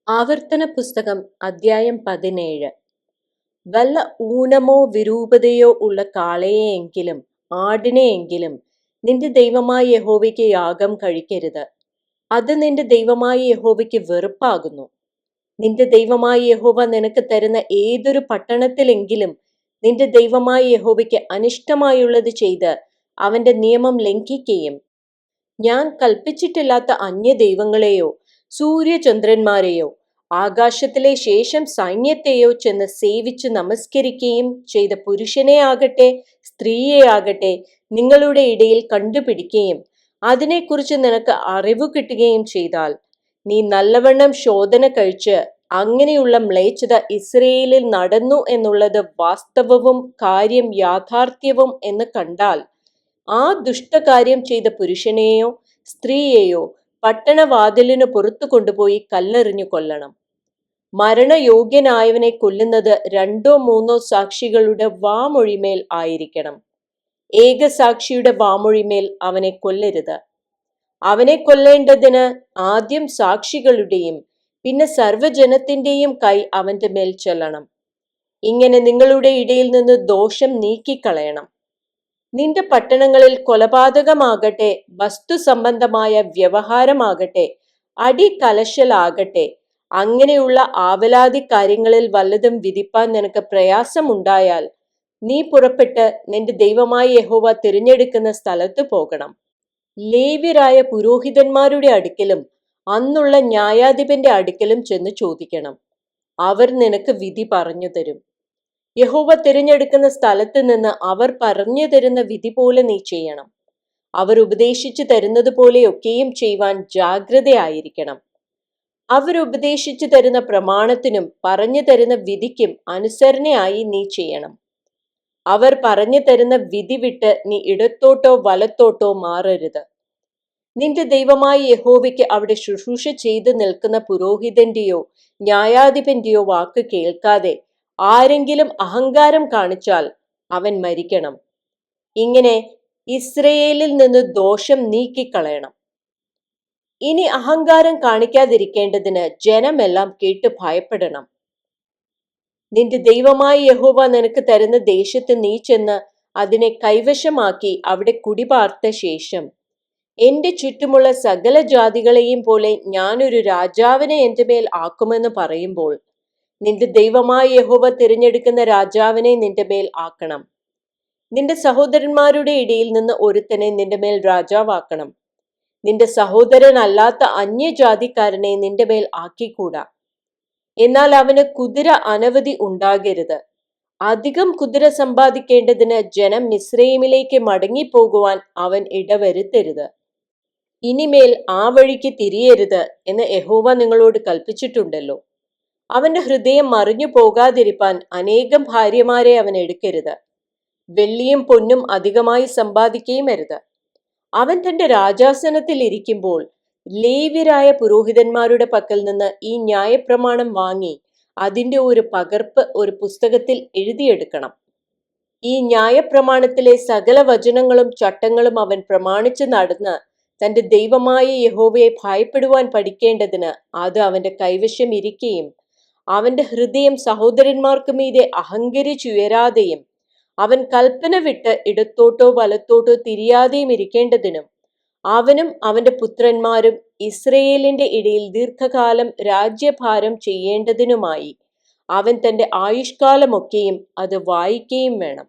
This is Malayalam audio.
ആവർത്തന പുസ്തകം അദ്ധ്യായം 17. വല്ല ഊനമോ വിരൂപതയോ ഉള്ള കാളയെയെങ്കിലും ആടിനെയെങ്കിലും നിന്റെ ദൈവമായ യഹോവയ്ക്ക് യാഗം കഴിക്കരുത്. അത് നിന്റെ ദൈവമായ യഹോവയ്ക്ക് വെറുപ്പാകുന്നു. നിന്റെ ദൈവമായ യഹോവ നിനക്ക് തരുന്ന ഏതൊരു പട്ടണത്തിലെങ്കിലും നിന്റെ ദൈവമായ യഹോവയ്ക്ക് അനിഷ്ടമായുള്ളത് ചെയ്ത് അവന്റെ നിയമം ലംഘിക്കുകയും ഞാൻ കൽപ്പിച്ചിട്ടില്ലാത്ത അന്യദൈവങ്ങളെയോ സൂര്യചന്ദ്രന്മാരെയോ ആകാശത്തിലെ ശേഷം സൈന്യത്തെയോ ചെന്ന് സേവിച്ച് നമസ്കരിക്കുകയും ചെയ്ത പുരുഷനെ ആകട്ടെ സ്ത്രീയെ ആകട്ടെ നിങ്ങളുടെ ഇടയിൽ കണ്ടുപിടിക്കുകയും അതിനെക്കുറിച്ച് നിനക്ക് അറിവ് കിട്ടുകയും ചെയ്താൽ നീ നല്ലവണ്ണം ശോധന കഴിച്ച് അങ്ങനെയുള്ള മ്ലേച്ഛത ഇസ്രയേലിൽ നടന്നു എന്നുള്ളത് വാസ്തവവും കാര്യം യാഥാർത്ഥ്യവും എന്ന് കണ്ടാൽ ആ ദുഷ്ടകാര്യം ചെയ്ത പുരുഷനെയോ സ്ത്രീയെയോ പട്ടണവാതിലിനു പുറത്തു കൊണ്ടുപോയി കല്ലെറിഞ്ഞു കൊല്ലണം. മരണയോഗ്യനായവനെ കൊല്ലുന്നത് 2-3 സാക്ഷികളുടെ വാമൊഴിമേൽ ആയിരിക്കണം. ഏകസാക്ഷിയുടെ വാമൊഴിമേൽ അവനെ കൊല്ലരുത്. അവനെ കൊല്ലേണ്ടതിന് ആദ്യം സാക്ഷികളുടെയും പിന്നെ സർവ്വജനത്തിന്റെയും കൈ അവന്റെ മേൽ ചെല്ലണം. ഇങ്ങനെ നിങ്ങളുടെ ഇടയിൽ നിന്ന് ദോഷം നീക്കിക്കളയണം. നിന്റെ പട്ടണങ്ങളിൽ കൊലപാതകമാകട്ടെ വസ്തുസംബന്ധമായ വ്യവഹാരമാകട്ടെ അടികലശലാകട്ടെ അങ്ങനെയുള്ള ആവലാതി കാര്യങ്ങളിൽ വല്ലതും വിധിപ്പാൻ നിനക്ക് പ്രയാസമുണ്ടായാൽ നീ പുറപ്പെട്ട് നിന്റെ ദൈവമായ യഹോവ തിരഞ്ഞെടുക്കുന്ന സ്ഥലത്ത് പോകണം. ലേവ്യരായ പുരോഹിതന്മാരുടെ അടുക്കലും അന്നുള്ള ന്യായാധിപന്റെ അടുക്കലും ചെന്ന് ചോദിക്കണം. അവർ നിനക്ക് വിധി പറഞ്ഞു തരും. യഹോവ തിരഞ്ഞെടുക്കുന്ന സ്ഥലത്ത് നിന്ന് അവർ പറഞ്ഞു തരുന്ന വിധി പോലെ നീ ചെയ്യണം. അവർ ഉപദേശിച്ചു തരുന്നത് പോലെയൊക്കെയും ചെയ്യുവാൻ ജാഗ്രതയായിരിക്കണം. അവരുപദേശിച്ചു തരുന്ന പ്രമാണത്തിനും പറഞ്ഞു തരുന്ന വിധിക്കും അനുസരണയായി നീ ചെയ്യണം. അവർ പറഞ്ഞു തരുന്ന വിധി വിട്ട് നീ ഇടത്തോട്ടോ വലത്തോട്ടോ മാറരുത്. നിന്റെ ദൈവമായ യഹോവയ്ക്ക് അവിടെ ശുശ്രൂഷ ചെയ്ത് നിൽക്കുന്ന പുരോഹിതന്റെയോ ന്യായാധിപന്റെയോ വാക്ക് കേൾക്കാതെ ആരെങ്കിലും അഹങ്കാരം കാണിച്ചാൽ അവൻ മരിക്കണം. ഇങ്ങനെ ഇസ്രയേലിൽ നിന്ന് ദോഷം നീക്കിക്കളയണം. ഇനി അഹങ്കാരം കാണിക്കാതിരിക്കേണ്ടതിന് ജനമെല്ലാം കേട്ട് ഭയപ്പെടണം. നിന്റെ ദൈവമായ യഹോവ നിനക്ക് തരുന്ന ദേശത്ത് നീ ചെന്ന് അതിനെ കൈവശമാക്കി അവിടെ കുടിപാർത്ത ശേഷം എന്റെ ചുറ്റുമുള്ള സകല ജാതികളെയും പോലെ ഞാനൊരു രാജാവിനെ എന്റെ മേൽ ആക്കുമെന്ന് പറയുമ്പോൾ നിന്റെ ദൈവമായ യഹോവ തിരഞ്ഞെടുക്കുന്ന രാജാവിനെ നിന്റെ മേൽ ആക്കണം. നിന്റെ സഹോദരന്മാരുടെ ഇടയിൽ നിന്ന് ഒരുത്തനെ നിന്റെ മേൽ രാജാവാക്കണം. നിന്റെ സഹോദരനല്ലാത്ത അന്യജാതിക്കാരനെ നിന്റെ മേൽ ആക്കിക്കൂടാ. എന്നാൽ അവന് കുതിര അനവധി ഉണ്ടാകരുത്. അധികം കുതിര സമ്പാദിക്കേണ്ടതിന് ജനം മിസ്രയീമിലേക്ക് മടങ്ങിപ്പോകുവാൻ അവൻ ഇടവരുത്തരുത്. ഇനിമേൽ ആ വഴിക്ക് തിരിയരുത് എന്ന് യഹോവ നിങ്ങളോട് കൽപ്പിച്ചിട്ടുണ്ടല്ലോ. അവന്റെ ഹൃദയം മറിഞ്ഞു പോകാതിരിപ്പാൻ അനേകം ഭാര്യമാരെ അവൻ എടുക്കരുത്. വെള്ളിയും പൊന്നും അധികമായി സമ്പാദിക്കുകയും അരുത്. അവൻ തന്റെ രാജാസനത്തിൽ ഇരിക്കുമ്പോൾ ലേവ്യരായ പുരോഹിതന്മാരുടെ പക്കൽ നിന്ന് ഈ ന്യായപ്രമാണം വാങ്ങി അതിന്റെ ഒരു പകർപ്പ് ഒരു പുസ്തകത്തിൽ എഴുതിയെടുക്കണം. ഈ ന്യായപ്രമാണത്തിലെ സകല വചനങ്ങളും ചട്ടങ്ങളും അവൻ പ്രമാണിച്ച് നടന്ന് തന്റെ ദൈവമായ യഹോവയെ ഭയപ്പെടുവാൻ പഠിക്കേണ്ടതിന് അത് അവന്റെ കൈവശം ഇരിക്കുകയും അവന്റെ ഹൃദയം സഹോദരന്മാർക്ക് മീതെ അഹങ്കരിച്ചുയരാതെയും അവൻ കൽപ്പന വിട്ട് ഇടത്തോട്ടോ വലത്തോട്ടോ തിരിയാതെയും ഇരിക്കേണ്ടതിനും അവനും അവന്റെ പുത്രന്മാരും ഇസ്രയേലിന്റെ ഇടയിൽ ദീർഘകാലം രാജ്യഭാരം ചെയ്യേണ്ടതിനുമായി അവൻ തന്റെ ആയുഷ്കാലമൊക്കെയും അത് വായിക്കുകയും വേണം.